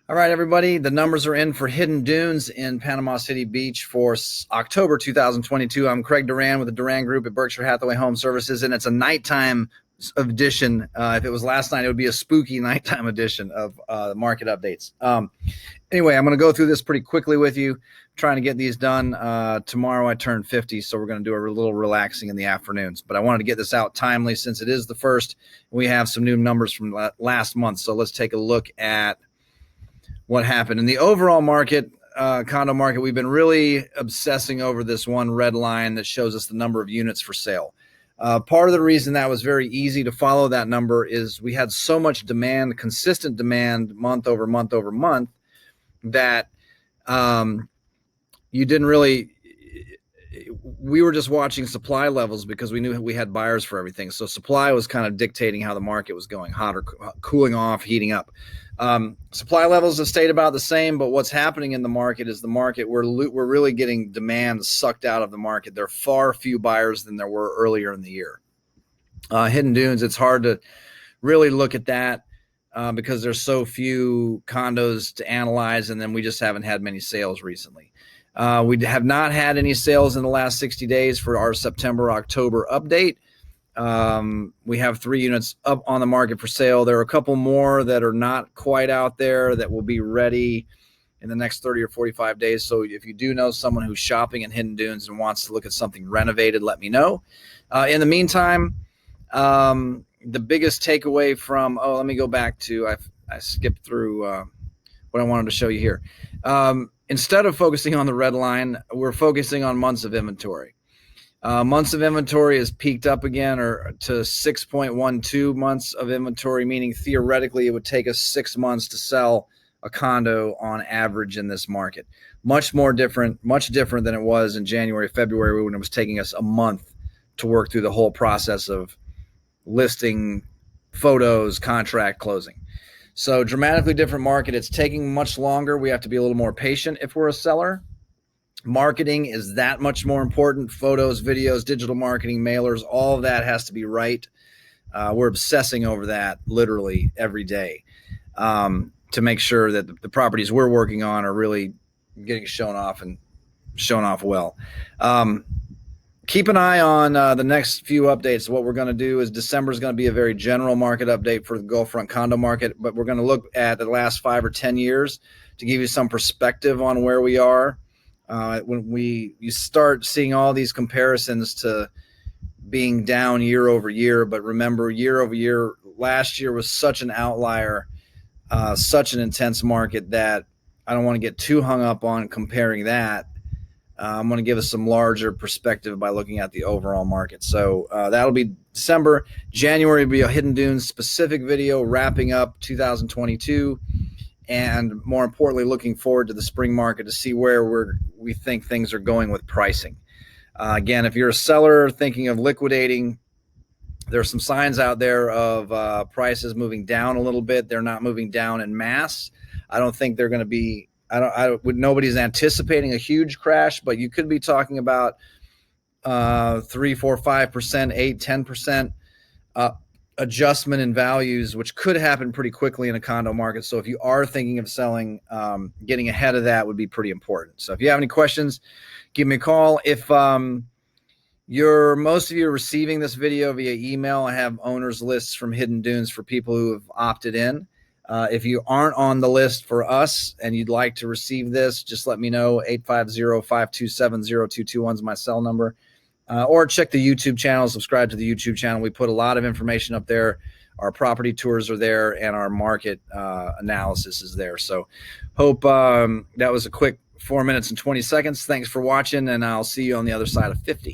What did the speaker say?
All right, everybody, the numbers are in for Hidden Dunes in Panama City Beach for October 2022. I'm Craig Duran with the Duran Group at Berkshire Hathaway Home Services, and it's a nighttime edition. If it was last night, it would be a spooky nighttime edition of the market updates. Anyway, I'm going to go through this pretty quickly with you, trying to get these done. Tomorrow I turn 50, so we're going to do a little relaxing in the afternoons. But I wanted to get this out timely since it is the first. We have some new numbers from last month, so let's take a look at what happened in the overall market, condo market. We've been really obsessing over this one red line that shows us the number of units for sale. Part of the reason that was very easy to follow that number is we had so much demand, consistent demand month over month over month, that you didn't really, we were just watching supply levels because we knew we had buyers for everything. So supply was kind of dictating how the market was going, hot or cooling off, heating up. Supply levels have stayed about the same, but what's happening in the market is we're really getting demand sucked out of the market. There are far few buyers than there were earlier in the year. Hidden Dunes, it's hard to really look at that because there's so few condos to analyze, and then we just haven't had many sales recently. We have not had any sales in the last 60 days for our September-October update. We have 3 units up on the market for sale. There are a couple more that are not quite out there that will be ready in the next 30 or 45 days. So if you do know someone who's shopping in Hidden Dunes and wants to look at something renovated, let me know. In the meantime, the biggest takeaway from, let me go back to, I skipped through what I wanted to show you here. Instead of focusing on the red line, we're focusing on months of inventory. Months of inventory is peaked up again, or to 6.12 months of inventory, meaning theoretically it would take us 6 months to sell a condo on average in this market. Much different than it was in January, February, when it was taking us a month to work through the whole process of listing, photos, contract, closing. So dramatically different market. It's taking much longer. We have to be a little more patient if we're a seller. Marketing is that much more important. Photos, videos, digital marketing, mailers, all of that has to be right. We're obsessing over that literally every day to make sure that the properties we're working on are really getting shown off and shown off well. Keep an eye on the next few updates. What we're going to do is December is going to be a very general market update for the Gulfront condo market, but we're going to look at the last 5 or 10 years to give you some perspective on where we are. When you start seeing all these comparisons to being down year over year, but remember, year over year, last year was such an outlier, such an intense market that I don't want to get too hung up on comparing that. I'm going to give us some larger perspective by looking at the overall market. So that'll be December. January will be a Hidden Dunes specific video wrapping up 2022. And more importantly, looking forward to the spring market to see where we think things are going with pricing. Again, if you're a seller thinking of liquidating, there are some signs out there of prices moving down a little bit. They're not moving down in mass. I don't think they're going to be, nobody's anticipating a huge crash, but you could be talking about 3, 4, 5%, 8, 10% adjustment in values, which could happen pretty quickly in a condo market. So if you are thinking of selling, getting ahead of that would be pretty important. So if you have any questions, give me a call. If most of you are receiving this video via email, I have owners lists from Hidden Dunes for people who have opted in. If you aren't on the list for us and you'd like to receive this, just let me know. 850-527-0221 is my cell number. Or check the YouTube channel, subscribe to the YouTube channel. We put a lot of information up there. Our property tours are there, and our market analysis is there. So hope that was a quick 4 minutes and 20 seconds. Thanks for watching, and I'll see you on the other side of 50.